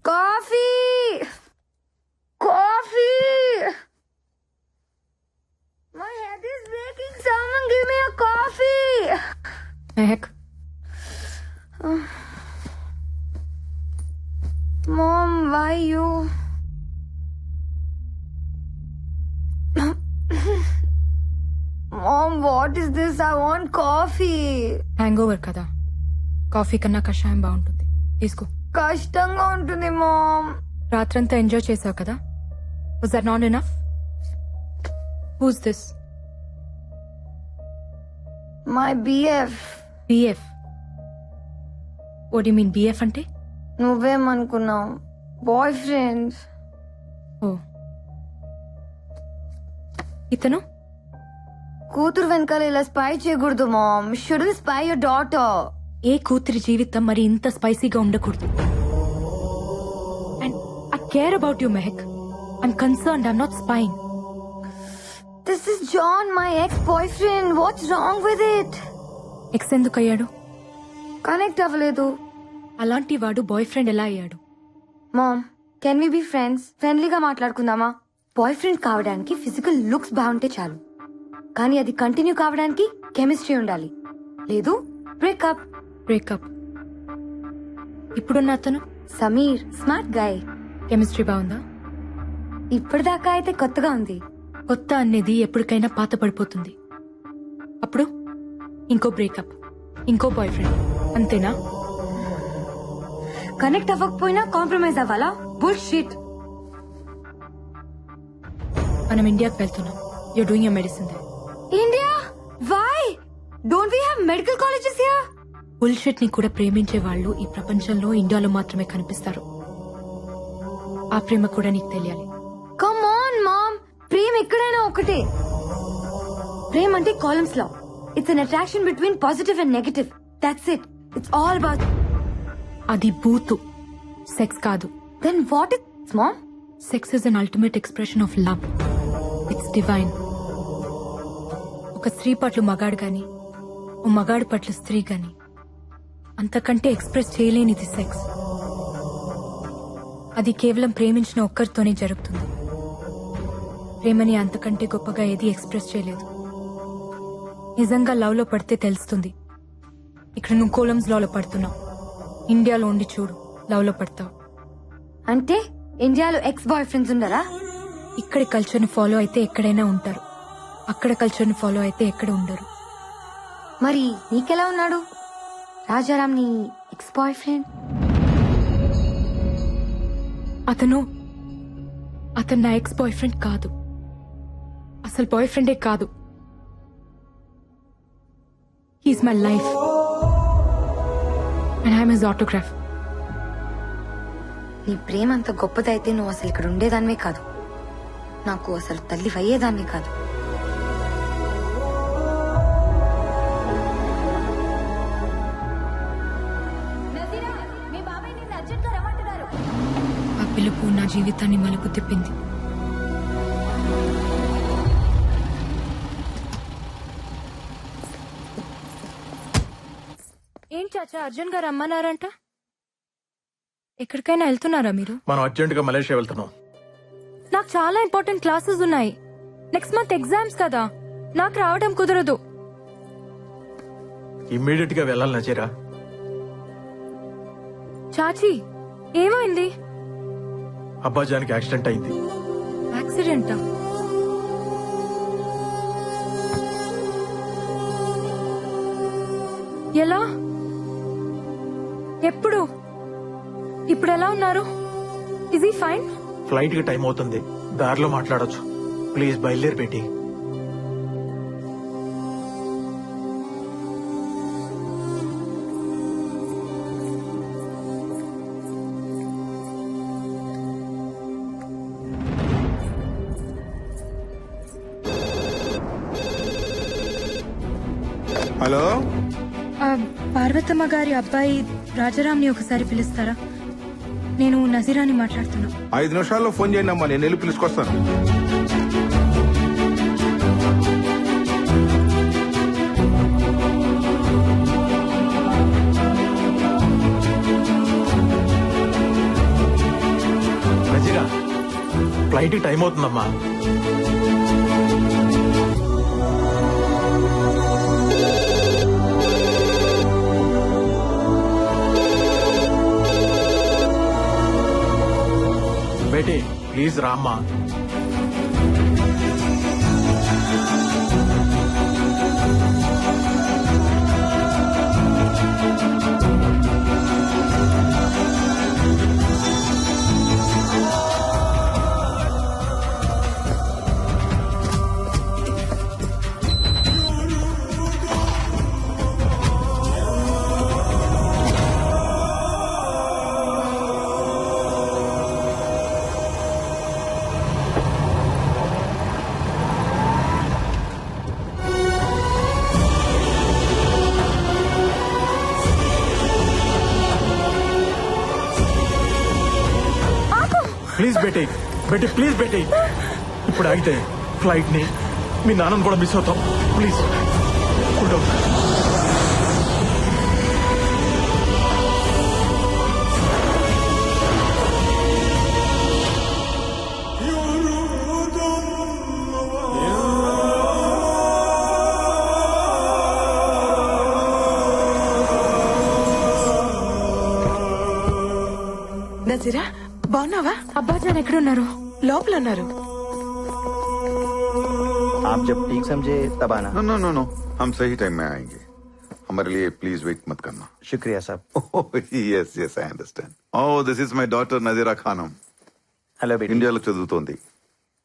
Coffee! Coffee! My head is breaking. Someone give me a coffee! Mehak. Mom, why you? Mom, what is this? I want coffee. Hang over కదా, coffee కన్నా కషాయం బాగుంటుంది, తీసుకో. కష్టంగా ఉంటుంది ma'am. రాత్రంతా enjoy చేసావు కదా, was that not enough? Who's this? My BF. BF? What you mean BF అంటే? నువ్వేమనుకున్నావు? Boy friend. ఓ, ఇతను కూతురు వెనకాల ఇలా స్పై చేయకూడదు mom. Should we spy your daughter? ఏ కూతురి జీవితం మరి ఇంత స్పైసీగా ఉండకూడదు. And I care about you Mehak. I'm concerned, I'm not spying. This is John, my ex boyfriend. What's wrong with it? Ex ఎందుకు అయ్యాడు? కనెక్ట్ అవ్వలేదు. అలాంటి వాడు బాయ్ ఫ్రెండ్ ఎలా అయ్యాడు? Mom, can we be friends? ఫ్రెండ్లీగా మాట్లాడుకుందామా? బాయ్ ఫ్రెండ్ కావడానికి ఫిజికల్ లుక్స్ బాగుంటే చాలు, కానీ అది కంటిన్యూ కావడానికి కెమిస్ట్రీ ఉండాలి. లేదు బ్రేకప్. బ్రేకప్? ఇప్పుడున్న అతను సమీర్, స్మార్ట్ గాయ్. కెమిస్ట్రీ బాగుందా? ఇప్పటిదాకా అయితే కొత్తగా ఉంది. కొత్త అనేది ఎప్పటికైనా పాత పడిపోతుంది. అప్పుడు ఇంకో బ్రేకప్, ఇంకో బాయ్ ఫ్రెండ్, అంతేనా? కనెక్ట్ అవ్వకపోయినా కాంప్రమైజ్ అవ్వాలా? బుల్షిట్. మనం ఇండియాకి వెళ్తున్నాం. You're doing your medicine there. India? Why? Don't we have medical colleges here? Bullshit ని కూడా ప్రేమించే వాళ్ళు ఈ ప్రపంచంలో ఇండియాలో మాత్రమే కనిపిస్తారు. ఆ ప్రేమ కూడా నీకు తెలియాలి. కమ్ ఆన్ మామ్, ప్రేమ ఎక్కడైనా ఒకటే. ప్రేమ అంటే Coulomb's law. It's an attraction between positive and negative. That's it. It's all about. అది బూతు, సెక్స్ కాదు. Then what is mom? Sex is an ultimate expression of love. It's divine. ఒక స్త్రీ పట్ల మగాడు గాని, ఓ మగాడు పట్ల స్త్రీ గాని అంతకంటే ఎక్స్ప్రెస్ చేయలేనిది సెక్స్. అది కేవలం ప్రేమించిన ఒక్కరితోనే జరుగుతుంది. ప్రేమని అంతకంటే గొప్పగా ఏది ఎక్స్ప్రెస్ చేయలేదు. నిజంగా లవ్ లో పడితే తెలుస్తుంది. ఇక్కడ నువ్వు కోలమ్స్ లో పడుతున్నావు. ఇండియాలో ఉండి చూడు, లవ్ లో పడతావు. అంటే ఇండియాలో ఎక్స్ బాయ్ ఫ్రెండ్స్ ఉండరా? ఇక్కడి కల్చర్ ని ఫాలో అయితే ఎక్కడైనా ఉంటారు, అక్కడ కల్చర్ ని ఫాలో అయితే ఎక్కడ ఉండరు. మరి నీకెలా ఉన్నాడు రాజారాం, నీ ఎక్స్ బాయ్ ఫ్రెండ్? అతను నా ఎక్స్ బాయ్ ఫ్రెండ్ కాదు, అసలు బాయ్ ఫ్రెండే కాదు. He's my life and I'm his autograph. నీ ప్రేమ అంత గొప్పదైతే నువ్వు అసలు ఇక్కడ ఉండేదానివే కాదు, నాకు అసలు తల్లి అయ్యేదానివే కాదు. ఆ పిలుపు నా జీవితాన్ని మలుపు తిప్పింది. ఏం చాచా, అర్జున్ గారు రమ్మన్నారంట? ఎక్కడికైనా వెళ్తున్నారా మీరు? మనం అర్జెంట్ గా మలేషియా వెళ్తున్నాం. నాకు చాలా ఇంపార్టెంట్ క్లాసెస్ ఉన్నాయి. నెక్స్ట్ మంత్ ఎగ్జామ్స్ కదా, నాకు రావడం కుదరదు. ఇమ్మీడియట్ గా వెళ్ళాలి నజీరా. చాచి, ఏమైంది? అబ్బాజానికి యాక్సిడెంట్ అయింది. యాక్సిడెంటా? ఎలా? ఎప్పుడు? ఇప్పుడు ఎలా ఉన్నారు? Is he fine? ఫ్లైట్ కి టైం అవుతుంది, దారిలో మాట్లాడొచ్చు. ప్లీజ్ బయలుదేరి పెట్టి. హలో, పార్వతమ్మ గారి అబ్బాయి రాజారాంని ఒకసారి పిలుస్తారా? నేను నజీరాని మాట్లాడుతున్నా. 5 నిమిషాల్లో ఫోన్ చేయండి అమ్మా, నేను వెళ్ళి పిలుచుకొస్తాను. ఫ్లైట్ కి టైం అవుతుందమ్మా. బేటీ ప్లీజ్ రామ్మా. Please Beti, Beti please Beti. ఇప్పుడు ఆగితే ఫ్లైట్ ని మీ నాన్నను కూడా మిస్ అవుతాం. Please cool down. నజీరా బాగున్నావా? అబ్బాజాన్ ఎక్కడున్నారు? లోపల ఉన్నారు. आप जब ठीक समझे तब आना। नो नो नो नो, हम सही टाइम में आएंगे. हमारे लिए प्लीज वेट मत करना. शुक्रिया साहब। Yes yes I understand. Oh this is my daughter Nazira Khanam. Hello बेटी। ఇండియాలో చదువుతోంది.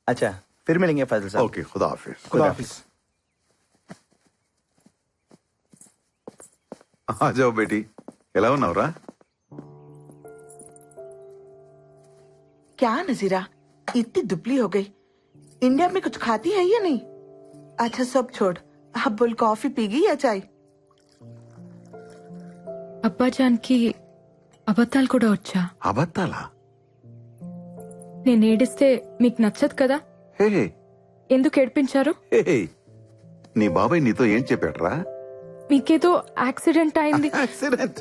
अच्छा फिर मिलेंगे फैजल साहब। ఓకే ఖుదా హాఫిజ్. खुदा हाफिज। आ जाओ बेटी. ఎలా ఉన్నావురా? क्या नजीरा इतनी दुबली हो गई? इंडिया में कुछ खाती है या नहीं? अच्छा सब छोड़, अब बोल कॉफी पीगी या चाय? అబ్బాజాన్ కి అబద్ధాలు కూడా వచ్చా? అబద్ధాలా? నేను ఏడిస్తే మీకు నచ్చదు కదా, హే ఎందుకు ఏడిపించారు? హే నీ బాబాయ్ నీతో ఏం చెప్పాడురా? మీకేదో యాక్సిడెంట్ అయింది. Accident?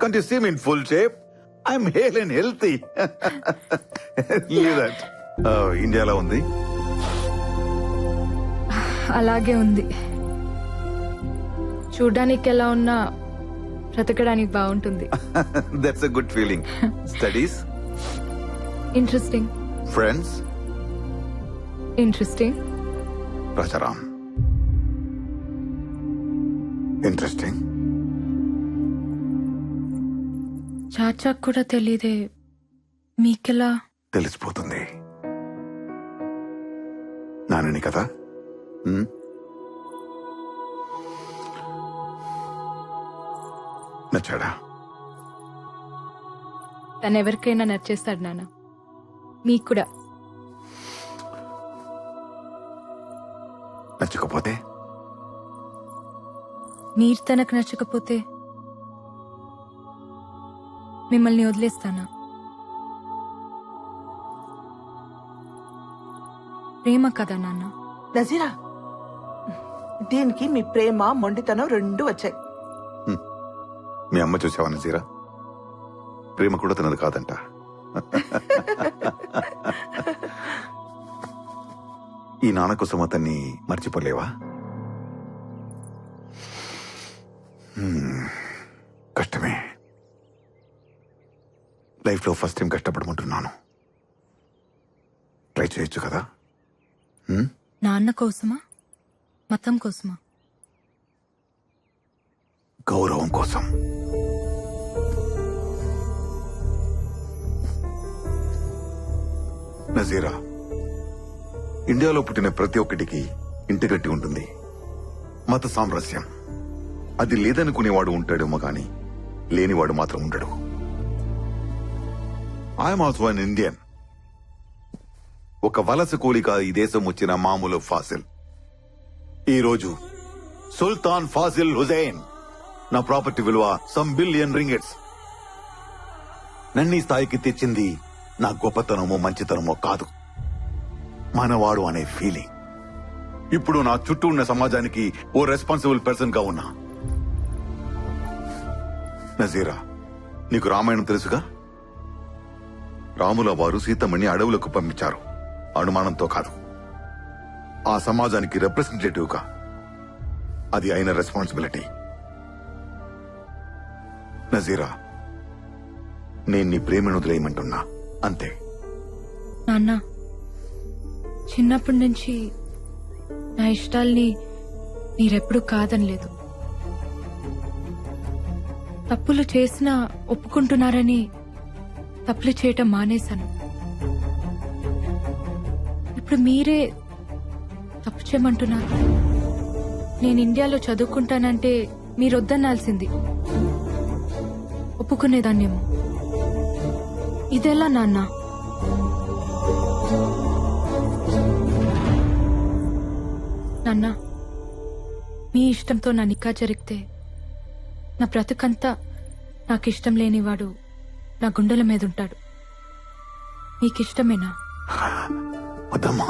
Can't you see me in full shape? I'm hale and healthy. Leave that. ఇండియాలో ఉంది. అలాగే ఉంది. చూడ్డానికి ఎలా ఉన్నా బ్రతకడానికి బాగుంటుంది. That's a good feeling. Studies? Interesting. Friends? Interesting. Rajaram interesting. చాచాకు కూడా తెలీదే, మీకెలా? తెలిసిపోతుంది. నానని కదా. నచ్చాడా? తను ఎవరికైనా నచ్చేస్తాడు నాన్న, మీకు కూడా. నచ్చకపోతే? మీరు తనకు నచ్చకపోతే మిమ్మల్ని వదిలేస్తానా? ప్రేమ కదా నాన్న. నజీరా దీనికి మీ ప్రేమ మొండితనం రెండు వచ్చాయి. మీ అమ్మ చూసావా నజీరా? ప్రేమ కూడా తనది కాదంట. ఈ నాన్న కోసం అతన్ని మర్చిపోలేవా? కష్టమే. లైఫ్ లో ఫస్ట్ టైం కష్టపడమంటున్నాను. ట్రై చేయొచ్చు కదా. నాన్న కోసమా, మతం కోసమా? గౌరవం కోసం. నజీరా, ఇండియాలో పుట్టిన ప్రతి ఒక్కటికి ఇంటి గట్టి ఉంటుంది. మత సామరస్యం అది లేదనుకునేవాడు ఉంటాడేమో గాని లేనివాడు మాత్రం ఉండడు. I'm also an Indian. ఒక వలస కూలిక ఈ దేశం వచ్చిన మామూలు ఫాసిల్. ఈ రోజు సుల్తాన్ ఫాసిల్ హుజైన్ నా ప్రాపర్టీ విలువ సమ్ బిలియన్ రింగెట్స్. నన్ను ఈ స్థాయికి తెచ్చింది నా గొప్పతనమో మంచితనమో కాదు, మనవాడు అనే ఫీలింగ్. ఇప్పుడు నా చుట్టూ ఉన్న సమాజానికి ఓ రెస్పాన్సిబుల్ పర్సన్ గా ఉన్నా. నజీరా, నీకు రామాయణం తెలుసుగా? రాముల వారు సీతమ్మని అడవులకు పంపించారు. అనుమానంతో కాదు, ఆ సమాజానికి రిప్రజెంటేటివ్ గా అది అయిన రెస్పాన్సిబిలిటీ. నజీరా, నేను నీ ప్రేమను వదిలేయమంటున్నా, అంతే. నాన్న, చిన్నప్పటి నుంచి నా ఇష్టాల్ని మీరెప్పుడు కాదనలేదు. తప్పులు చేసినా ఒప్పుకుంటున్నారని తప్పులు చేయటం మానేశాను. ఇప్పుడు మీరే తప్పు చేయమంటున్నారు. నేను ఇండియాలో చదువుకుంటానంటే మీరొద్దనాల్సింది, ఒప్పుకునేదాన్నేమో. ఇదెలా నాన్న? నాన్న, మీ ఇష్టంతో నా నిక్కా జరిగితే నా బ్రతుకంతా నాకిష్టం లేనివాడు నా గుండెల మీద ఉంటాడు. మీకిష్టమేనా? వద్దమ్మా,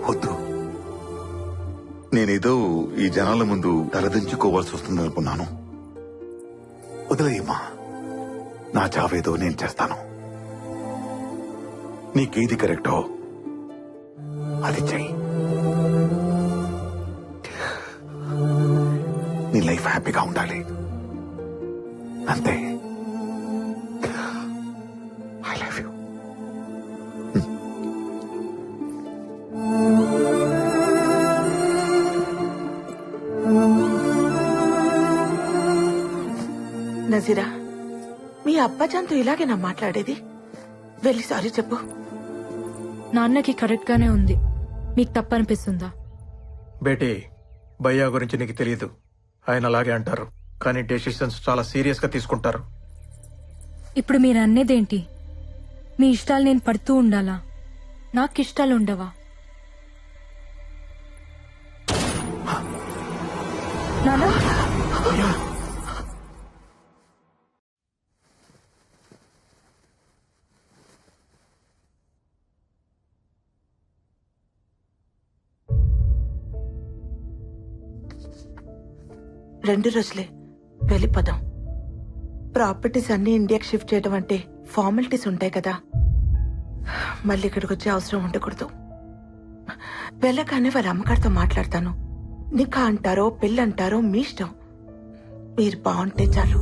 వద్దు. నేనేదో ఈ జనాల ముందు తలదించుకోవాల్సి వస్తుందనుకున్నాను. వదిలేయమ్మా, నా చావేదో నేను చేస్తాను. నీకేది కరెక్టో అది చెయ్యి. నీ లైఫ్ హ్యాపీగా ఉండాలి, అంతే. I love you. నజీరా, మీ అబ్బాజాన్తో ఇలాగేనా మాట్లాడేది? వెళ్ళి సారీ చెప్పు. నాన్నకి కరెక్ట్ గానే ఉంది, మీకు తప్పనిపిస్తుందా? బేటీ, భయ్యా గురించి నీకు తెలియదు. ఆయన అలాగే అంటారు, కానీ డెసిషన్స్ చాలా సీరియస్ గా తీసుకుంటారు. ఇప్పుడు మీరు అన్నేదేంటి? మీ ఇష్టాలు నేను పడుతూ ఉండాలా? నాకు ఇష్టాలు ఉండవా? నాన్న, రెండు రోజులే, వెళ్ళిపోదాం. ప్రాపర్టీస్ అన్ని ఇండియాకి షిఫ్ట్ చేయడం అంటే ఫార్మాలిటీస్ ఉంటాయి కదా, మళ్ళీ ఇక్కడికి వచ్చే అవసరం ఉండకూడదు. వెళ్ళగానే వాళ్ళ అమ్మగారితో మాట్లాడతాను. నికా అంటారో పెళ్ళి అంటారో మీ ఇష్టం, మీరు బాగుంటే చాలు.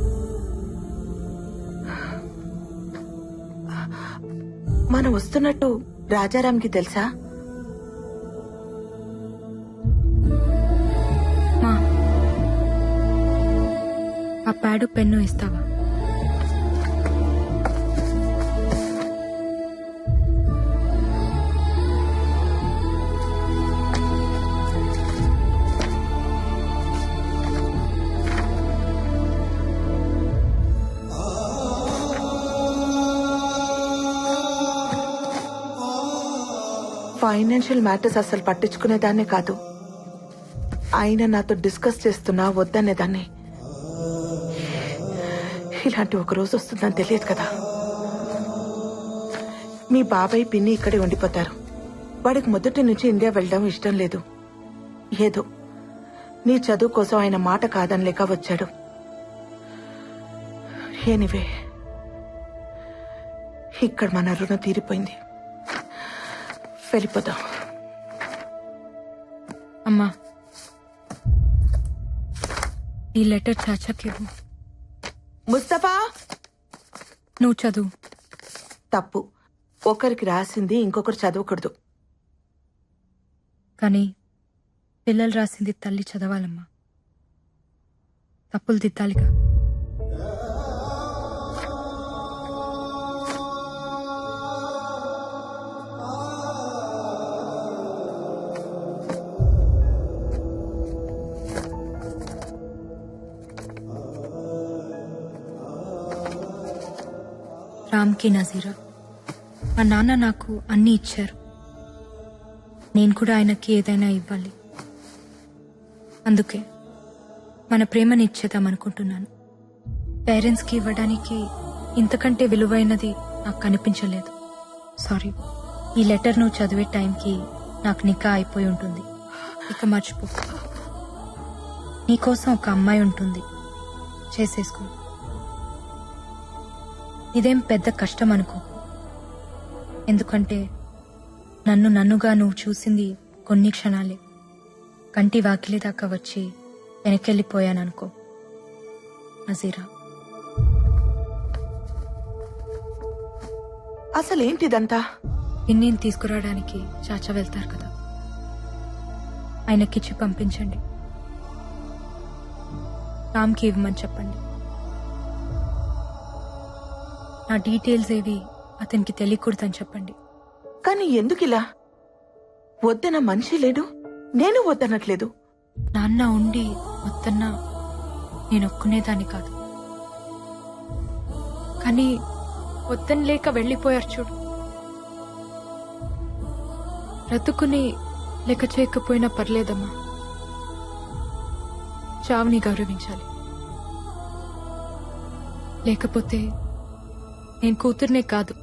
మనం వస్తున్నట్టు రాజారాంకి తెలుసా? మా ఆ ప్యాడు పెన్ను ఇస్తావా? ఫైనాన్షియల్ మ్యాటర్స్ అసలు పట్టించుకునేదాన్నే కాదు, ఆయన నాతో డిస్కస్ చేస్తున్నా వద్దనేదాన్ని. ఇలాంటి ఒక రోజు వస్తుందని తెలియదు కదా. మీ బాబాయ్ పిన్ని ఇక్కడే ఉండిపోతారు. వాడికి మొదటి నుంచి ఇండియా వెళ్ళడం ఇష్టం లేదు. ఏదో నీ చదువు కోసం ఆయన మాట కాదనలేక వచ్చాడు. ఎనీవే, ఇక్కడ మన రుణం తీరిపోయింది, వెళ్ళిపోదాం. అమ్మా, ఈ లెటర్ చాచాకి ఇవ్వు. ముస్తఫా, నువ్వు చదువు. తప్పు. ఒకరికి రాసింది ఇంకొకరు చదవకూడదు. కానీ పిల్లలు రాసింది తల్లి చదవాలమ్మా, తప్పులు దిద్దాలిగా. రామ్కి నజీరా, మా నాన్న నాకు అన్నీ ఇచ్చారు. నేను కూడా ఆయనకి ఏదైనా ఇవ్వాలి. అందుకే మన ప్రేమని ఇచ్చేద్దామనుకుంటున్నాను. పేరెంట్స్కి ఇవ్వడానికి ఇంతకంటే విలువైనది నాకు కనిపించలేదు. సారీ. ఈ లెటర్ నువ్వు చదివే టైంకి నాకు నికా అయిపోయి ఉంటుంది. ఇక మర్చిపో. నీకోసం ఒక అమ్మాయి ఉంటుంది, చేసేసుకో. ఇదేం పెద్ద కష్టం అనుకో, ఎందుకంటే నన్నుగా నువ్వు చూసింది కొన్ని క్షణాలే. కంటి వాకిలి దాకా వచ్చి వెనకెళ్ళిపోయాననుకో నజీరా. అసలేంటిదంతా? పిన్నిని తీసుకురావడానికి చాచా వెళ్తారు కదా, ఆయనకిచ్చి పంపించండి. రామ్కి ఇవ్వమని చెప్పండి. నా డీటెయిల్స్ ఏవి అతనికి తెలియకూడదని చెప్పండి. కానీ ఎందుకిలా? వద్దన మనిషి లేడు, నేను వద్దనట్లేదు. నాన్న ఉండి వద్దన్నా నేను ఒక్కునేదాన్ని కాదు. కానీ వద్దని లేక వెళ్ళిపోయారు చూడు. బ్రతుకుని లెక్క చేయకపోయినా పర్లేదమ్మా, చావుని గౌరవించాలి. లేకపోతే నేను కూతుర్నే కాదు,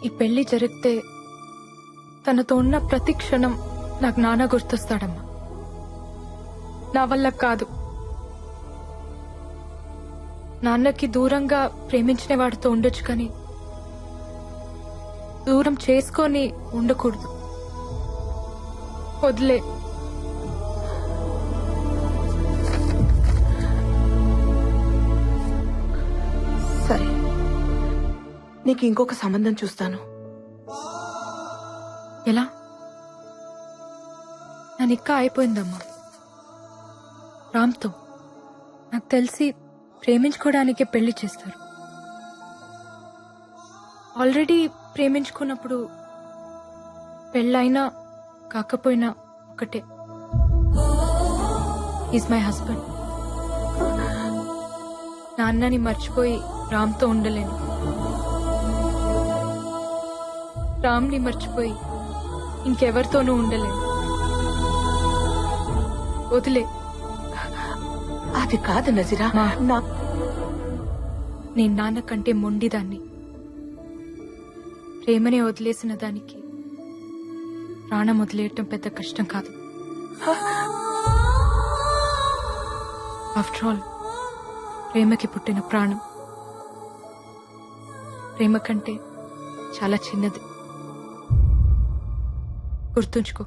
ఈ పెళ్లి జరిగితే తనతో ఉన్న ప్రతి క్షణం నాకు నాన్న గుర్తొస్తాడమ్మా. నా వల్ల కాదు. నాన్నకి దూరంగా ప్రేమించిన వాడితో ఉండొచ్చు, కానీ దూరం చేసుకొని ఉండకూడదు. వదిలే. సరే, నీకు ఇంకొక సంబంధం చూస్తాను. ఎలా? నా నిక్కా అయిపోయిందమ్మా రామ్తో. నాకు తెలిసి ప్రేమించుకోవడానికే పెళ్లి చేస్తారు. ఆల్రెడీ ప్రేమించుకున్నప్పుడు పెళ్ళైనా కాకపోయినా ఒకటే. Is my husband. నాన్నని మర్చిపోయి రామ్తో ఉండలేను, రామ్ని మర్చిపోయి ఇంకెవరితోనూ ఉండలేను. వదిలే. అది కాదు నజీరా. నేను నాన్న కంటే మొండిదాన్ని. ప్రేమనే వదిలేసిన దానికి ప్రాణం వదిలేయటం పెద్ద కష్టం కాదు. ఆఫ్టర్ ఆల్ ప్రేమకి పుట్టిన ప్రాణం ప్రేమ కంటే చాలా చిన్నది. గుర్తుంచుకో.